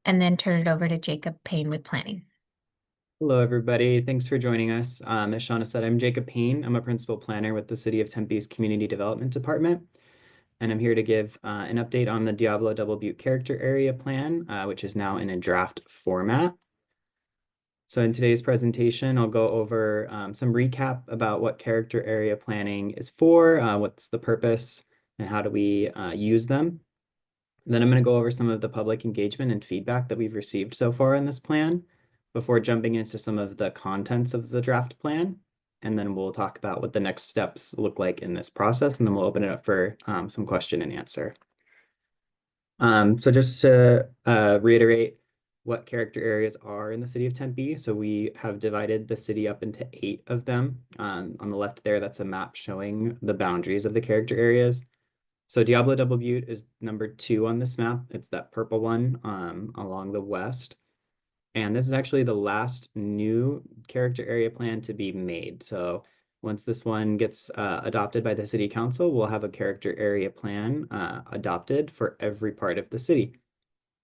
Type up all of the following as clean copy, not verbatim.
and then turn it over to Jacob Payne with planning. Hello, everybody. Thanks for joining us. As Shauna said, I'm Jacob Payne. I'm a principal planner with the City of Tempe's Community Development Department, and I'm here to give an update on the Diablo Double Butte Character Area Plan, which is now in a draft format. So in today's presentation, I'll go over some recap about what character area planning is for, what's the purpose, and how do we use them. Then I'm going to go over some of the public engagement and feedback that we've received so far in this plan before jumping into some of the contents of the draft plan. And then we'll talk about what the next steps look like in this process, and then we'll open it up for some question and answer. So just to reiterate what character areas are in the city of Tempe. So we have divided the city up into 8 of them. On the left there, that's a map showing the boundaries of the character areas. So Diablo Double Butte is number 2 on this map. It's that purple one along the west. And this is actually the last new character area plan to be made. So once this one gets adopted by the city council, we'll have a character area plan adopted for every part of the city.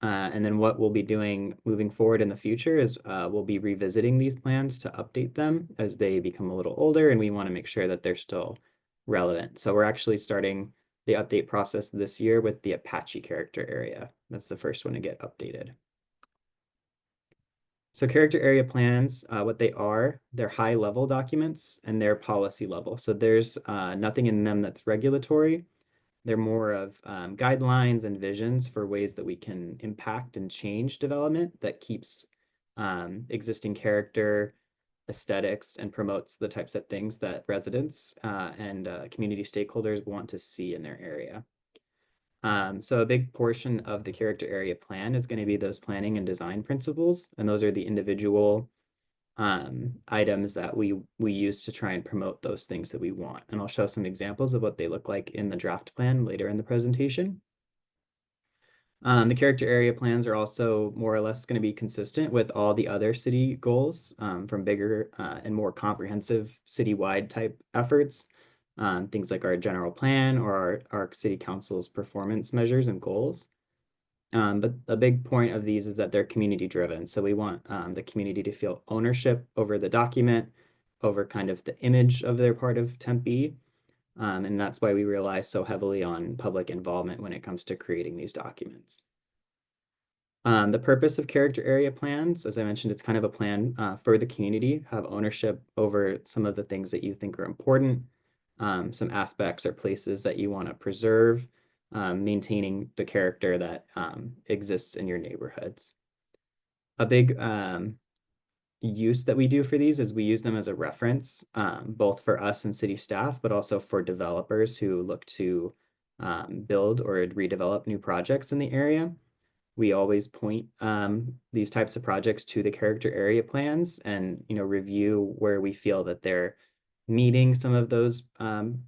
And then what we'll be doing moving forward in the future is we'll be revisiting these plans to update them as they become a little older, and we want to make sure that they're still relevant. So we're actually starting the update process this year with the Apache character area. That's the first one to get updated. So character area plans, what they are, they're high level documents and they're policy level. So there's nothing in them that's regulatory. They're more of guidelines and visions for ways that we can impact and change development that keeps existing character, aesthetics, and promotes the types of things that residents and community stakeholders want to see in their area. So a big portion of the character area plan is going to be those planning and design principles, and those are the individual items that we use to try and promote those things that we want. And I'll show some examples of what they look like in the draft plan later in the presentation. The character area plans are also more or less going to be consistent with all the other city goals from bigger and more comprehensive citywide type efforts. Things like our general plan or our city council's performance measures and goals. But a big point of these is that they're community driven. So we want the community to feel ownership over the document, over kind of the image of their part of Tempe. And that's why we rely so heavily on public involvement when it comes to creating these documents. The purpose of character area plans, as I mentioned, it's kind of a plan for the community, have ownership over some of the things that you think are important, some aspects or places that you want to preserve, maintaining the character that exists in your neighborhoods. A big use that we do for these is we use them as a reference, both for us and city staff, but also for developers who look to build or redevelop new projects in the area. We always point these types of projects to the character area plans and review where we feel that they're meeting some of those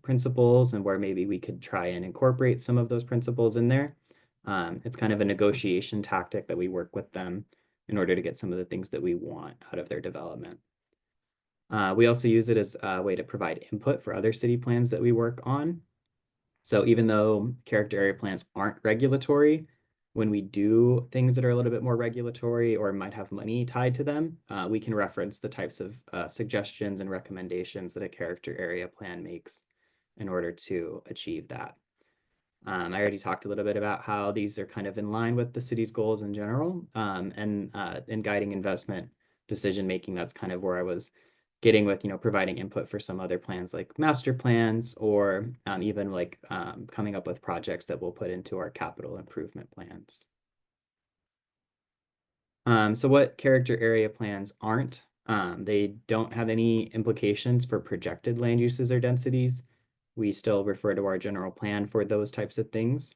principles and where maybe we could try and incorporate some of those principles in there. It's kind of a negotiation tactic that we work with them in order to get some of the things that we want out of their development. We also use it as a way to provide input for other city plans that we work on. So even though character area plans aren't regulatory, when we do things that are a little bit more regulatory or might have money tied to them, we can reference the types of suggestions and recommendations that a character area plan makes in order to achieve that. I already talked a little bit about how these are kind of in line with the city's goals in general, and in guiding investment decision making, that's kind of where I was getting with providing input for some other plans like master plans or even like coming up with projects that we'll put into our capital improvement plans. So what character area plans aren't, they don't have any implications for projected land uses or densities. We still refer to our general plan for those types of things.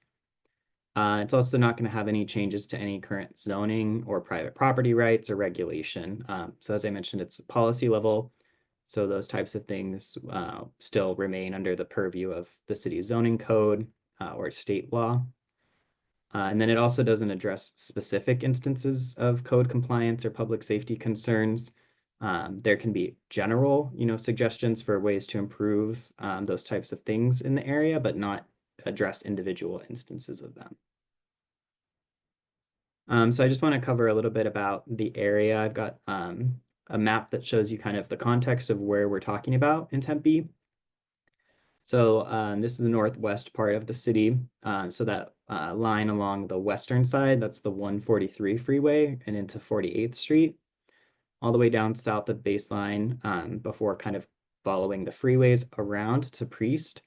It's also not going to have any changes to any current zoning or private property rights or regulation. So as I mentioned, it's policy level. So those types of things still remain under the purview of the city zoning code or state law. And then it also doesn't address specific instances of code compliance or public safety concerns. There can be general, suggestions for ways to improve those types of things in the area, but not address individual instances of them. So I just want to cover a little bit about the area. I've got a map that shows you kind of the context of where we're talking about in Tempe. So this is the northwest part of the city. So that line along the western side, that's the 143 freeway and into 48th Street, all the way down south of Baseline before kind of following the freeways around to Priest.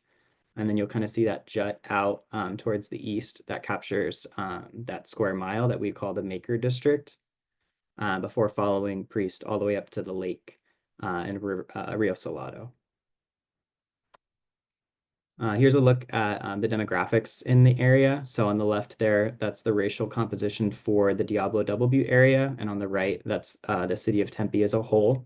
And then you'll kind of see that jut out towards the east that captures that square mile that we call the Maker District before following Priest all the way up to the lake and Rio Salado. Here's a look at the demographics in the area. So on the left there, that's the racial composition for the Diablo Double Butte area. And on the right, that's the city of Tempe as a whole.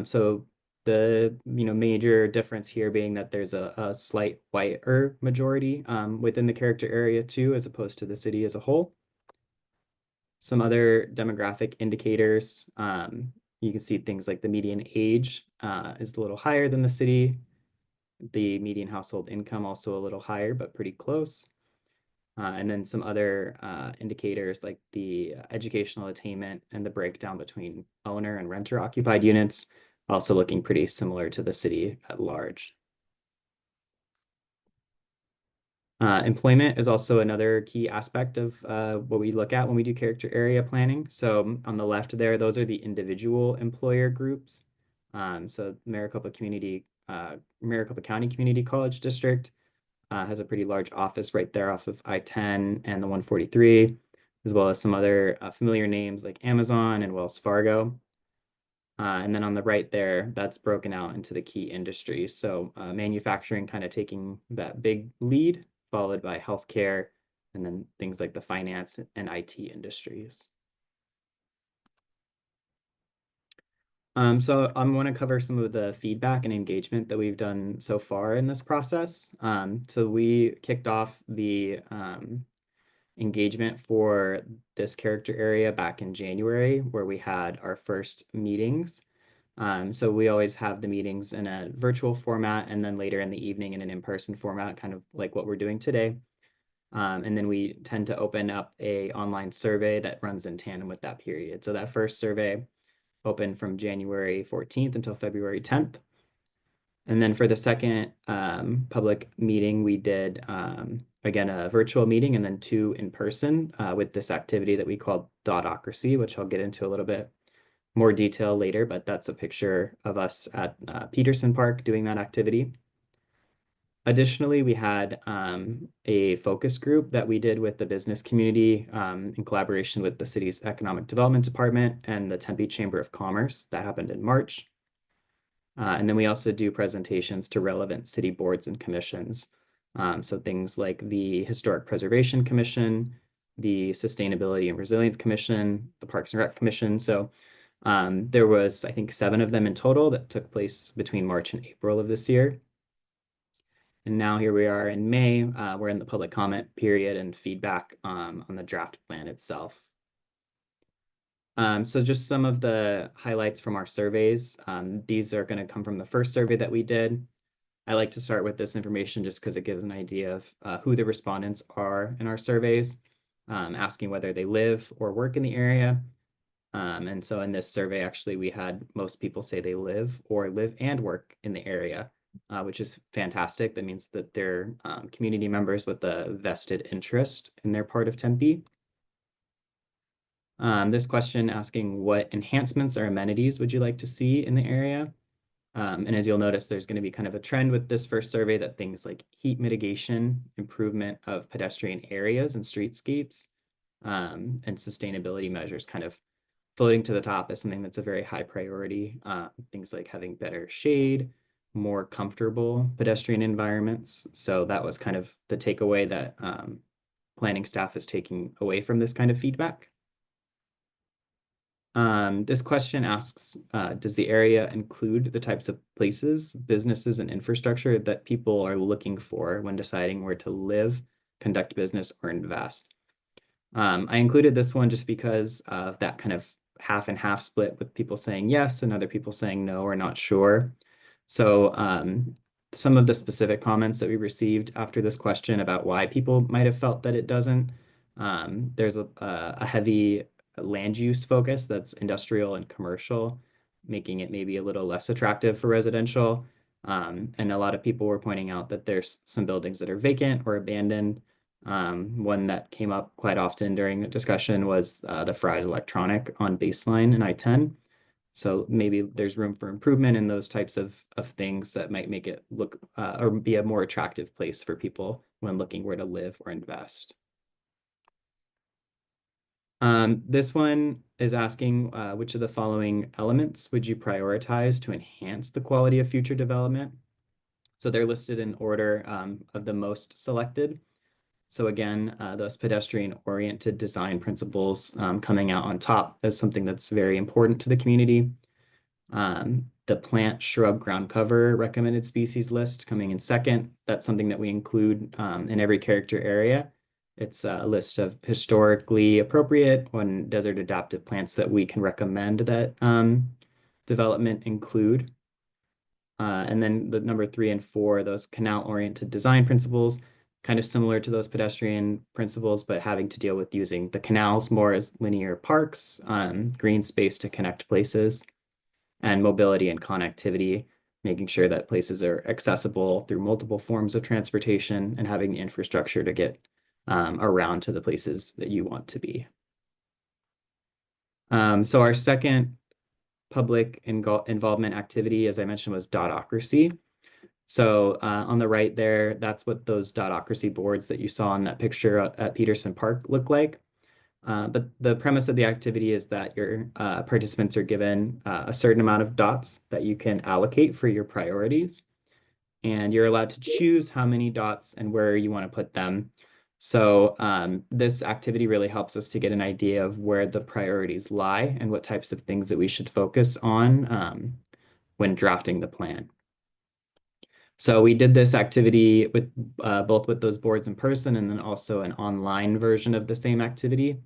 So the major difference here being that there's a slight whiter majority within the character area too, as opposed to the city as a whole. Some other demographic indicators, you can see things like the median age is a little higher than the city. The median household income also a little higher, but pretty close. And then some other indicators like the educational attainment and the breakdown between owner and renter occupied units, also looking pretty similar to the city at large. Employment is also another key aspect of what we look at when we do character area planning. So on the left there, those are the individual employer groups. So Maricopa County Community College District has a pretty large office right there off of I-10 and the 143, as well as some other familiar names like Amazon and Wells Fargo. And then on the right there, that's broken out into the key industries. So manufacturing kind of taking that big lead, followed by healthcare, and then things like the finance and IT industries. So I'm going to cover some of the feedback and engagement that we've done so far in this process. So we kicked off the engagement for this character area back in January, where we had our first meetings. So we always have the meetings in a virtual format and then later in the evening in an in-person format, kind of like what we're doing today. And then we tend to open up a online survey that runs in tandem with that period. So that first survey open from January 14th until February 10th. And then for the second public meeting, we did, again, a virtual meeting and then two in person with this activity that we called Dotocracy, which I'll get into a little bit more detail later, but that's a picture of us at Peterson Park doing that activity. Additionally, we had a focus group that we did with the business community in collaboration with the city's economic development department and the Tempe Chamber of Commerce. That happened in March. And then we also do presentations to relevant city boards and commissions. So things like the Historic Preservation Commission, the Sustainability and Resilience Commission, the Parks and Rec Commission. So there was, I think, 7 of them in total that took place between March and April of this year. And now here we are in May. We're in the public comment period and feedback on the draft plan itself. So just some of the highlights from our surveys. These are going to come from the first survey that we did. I like to start with this information just because it gives an idea of who the respondents are in our surveys, asking whether they live or work in the area. And so in this survey, actually, we had most people say they live or live and work in the area, which is fantastic. That means that they're community members with a vested interest in their part of Tempe. This question asking what enhancements or amenities would you like to see in the area? And as you'll notice, there's going to be kind of a trend with this first survey that things like heat mitigation, improvement of pedestrian areas and streetscapes, and sustainability measures kind of floating to the top as something that's a very high priority. Things like having better shade, more comfortable pedestrian environments. So that was kind of the takeaway that planning staff is taking away from this kind of feedback. This question asks, does the area include the types of places, businesses, and infrastructure that people are looking for when deciding where to live, conduct business, or invest? I included this one just because of that kind of half and half split with people saying yes and other people saying no or not sure. So some of the specific comments that we received after this question about why people might have felt that it doesn't There's a heavy land use focus that's industrial and commercial, making it maybe a little less attractive for residential. And a lot of people were pointing out that there's some buildings that are vacant or abandoned. One that came up quite often during the discussion was the Fry's Electronic on Baseline and I-10. So maybe there's room for improvement in those types of things that might make it look or be a more attractive place for people when looking where to live or invest. This one is asking which of the following elements would you prioritize to enhance the quality of future development? So they're listed in order of the most selected. So again, those pedestrian-oriented design principles coming out on top as something that's very important to the community. The plant, shrub, ground cover recommended species list coming in second. That's something that we include in every character area. It's a list of historically appropriate and desert adaptive plants that we can recommend that development include. And then the number 3 and 4, those canal-oriented design principles, kind of similar to those pedestrian principles, but having to deal with using the canals more as linear parks, green space to connect places, and mobility and connectivity, making sure that places are accessible through multiple forms of transportation and having the infrastructure to get around to the places that you want to be. So our second public involvement activity, as I mentioned, was dotocracy. So on the right there, that's what those dotocracy boards that you saw in that picture at Peterson Park look like. But the premise of the activity is that your participants are given a certain amount of dots that you can allocate for your priorities. And you're allowed to choose how many dots and where you want to put them. So this activity really helps us to get an idea of where the priorities lie and what types of things that we should focus on when drafting the plan. So we did this activity with both with those boards in person and then also an online version of the same activity.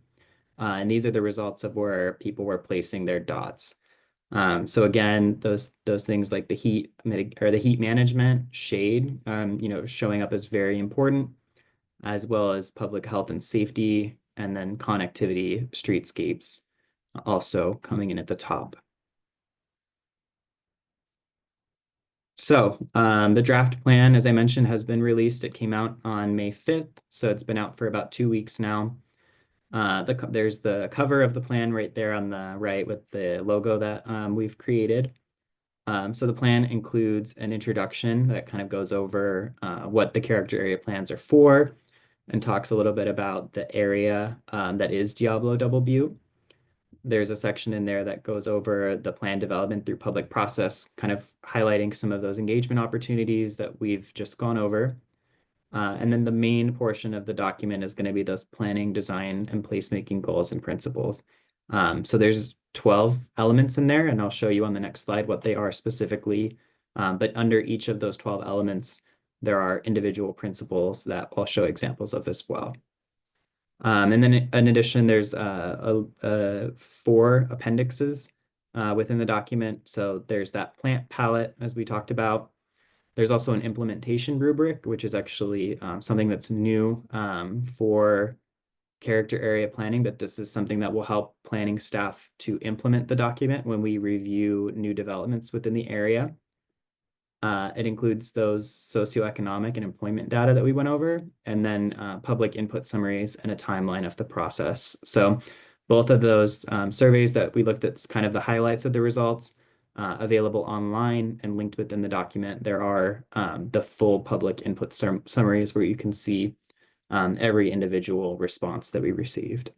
And these are the results of where people were placing their dots. So again, those things like the heat management, shade, showing up as very important, as well as public health and safety, and then connectivity, streetscapes, also coming in at the top. So the draft plan, as I mentioned, has been released. It came out on May 5th, so it's been out for about 2 weeks now. There's the cover of the plan right there on the right with the logo that we've created. So the plan includes an introduction that kind of goes over what the character area plans are for and talks a little bit about the area that is Diablo Double Butte. There's a section in there that goes over the plan development through public process, kind of highlighting some of those engagement opportunities that we've just gone over. And then the main portion of the document is going to be those planning, design, and placemaking goals and principles. So there's 12 elements in there, and I'll show you on the next slide what they are specifically. But under each of those 12 elements, there are individual principles that I'll show examples of as well. And then in addition, there's 4 appendixes within the document. So there's that plant palette, as we talked about. There's also an implementation rubric, which is actually something that's new for character area planning, but this is something that will help planning staff to implement the document when we review new developments within the area. It includes those socioeconomic and employment data that we went over, and then public input summaries and a timeline of the process. So both of those surveys that we looked at, kind of the highlights of the results, available online and linked within the document. There are the full public input summaries where you can see every individual response that we received.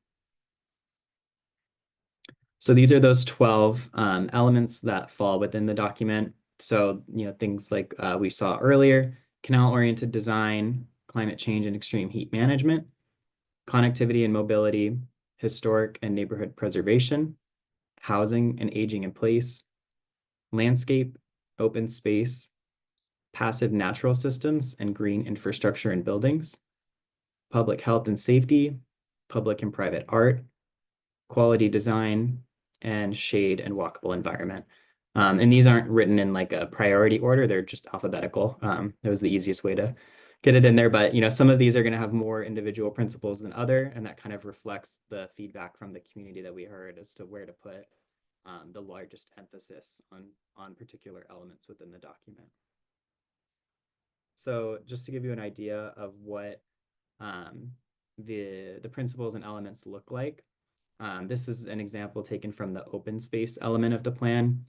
So these are those 12 elements that fall within the document. So, things like we saw earlier, canal-oriented design, climate change and extreme heat management, connectivity and mobility, historic and neighborhood preservation, housing and aging in place, landscape, open space, passive natural systems and green infrastructure and buildings, public health and safety, public and private art, quality design, and shade and walkable environment. And these aren't written in like a priority order, they're just alphabetical. That was the easiest way to get it in there, but some of these are going to have more individual principles than other, and that kind of reflects the feedback from the community that we heard as to where to put the largest emphasis on particular elements within the document. So just to give you an idea of what the principles and elements look like, this is an example taken from the open space element of the plan.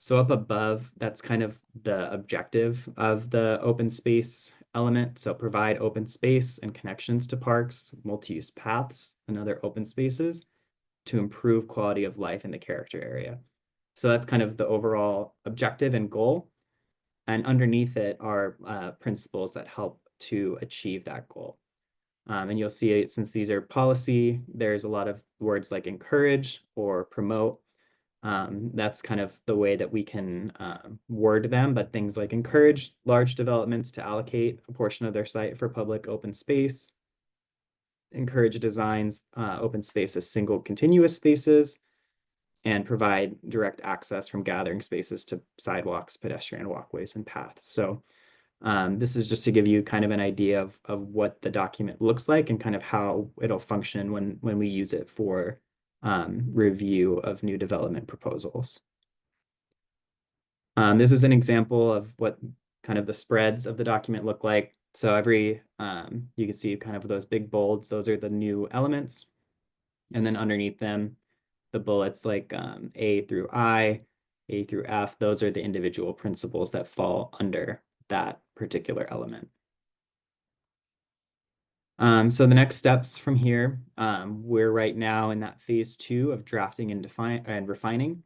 So up above, that's kind of the objective of the open space element. So provide open space and connections to parks, multi-use paths, and other open spaces to improve quality of life in the character area. So that's kind of the overall objective and goal. And underneath it are principles that help to achieve that goal. And you'll see it, since these are policy, there's a lot of words like encourage or promote. That's kind of the way that we can word them, but things like encourage large developments to allocate a portion of their site for public open space, encourage designs open space as single continuous spaces, and provide direct access from gathering spaces to sidewalks, pedestrian walkways, and paths. So this is just to give you kind of an idea of what the document looks like and kind of how it'll function when we use it for review of new development proposals. This is an example of what kind of the spreads of the document look like. So you can see kind of those big bolds, those are the new elements. And then underneath them, the bullets like A through I, A through F, those are the individual principles that fall under that particular element. So the next steps from here, we're right now in that phase 2 of drafting and refining.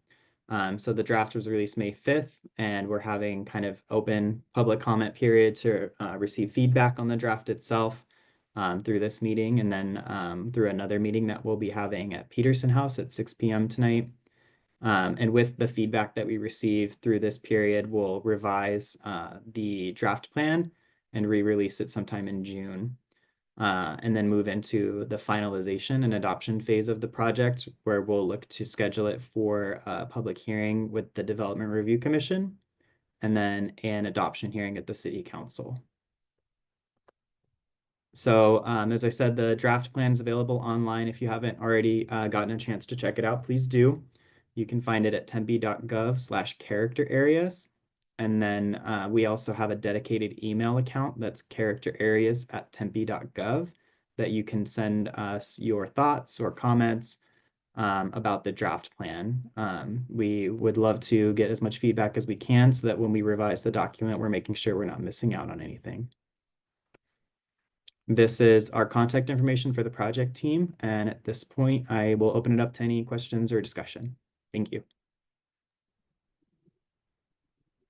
So the draft was released May 5th, and we're having kind of open public comment period to receive feedback on the draft itself through this meeting, and then through another meeting that we'll be having at Peterson House at 6 p.m. tonight. And with the feedback that we receive through this period, we'll revise the draft plan and re-release it sometime in June. And then move into the finalization and adoption phase of the project, where we'll look to schedule it for a public hearing with the Development Review Commission, and then an adoption hearing at the City Council. So as I said, the draft plan is available online. If you haven't already gotten a chance to check it out, please do. You can find it at tempe.gov/character areas. And then we also have a dedicated email account that's characterareas@tempe.gov that you can send us your thoughts or comments about the draft plan. We would love to get as much feedback as we can so that when we revise the document, we're making sure we're not missing out on anything. This is our contact information for the project team. And at this point, I will open it up to any questions or discussion. Thank you.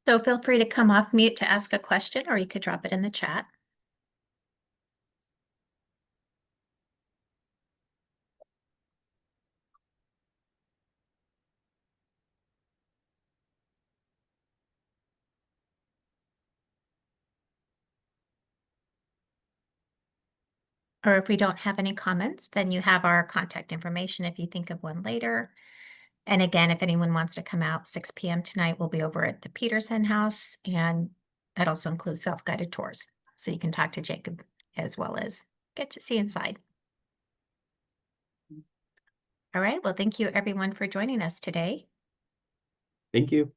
So feel free to come off mute to ask a question, or you could drop it in the chat. Or if we don't have any comments, then you have our contact information if you think of one later. And again, if anyone wants to come out 6 p.m. tonight, we'll be over at the Peterson House, and that also includes self-guided tours. So you can talk to Jacob as well as get to see inside. All right, well, thank you everyone for joining us today. Thank you.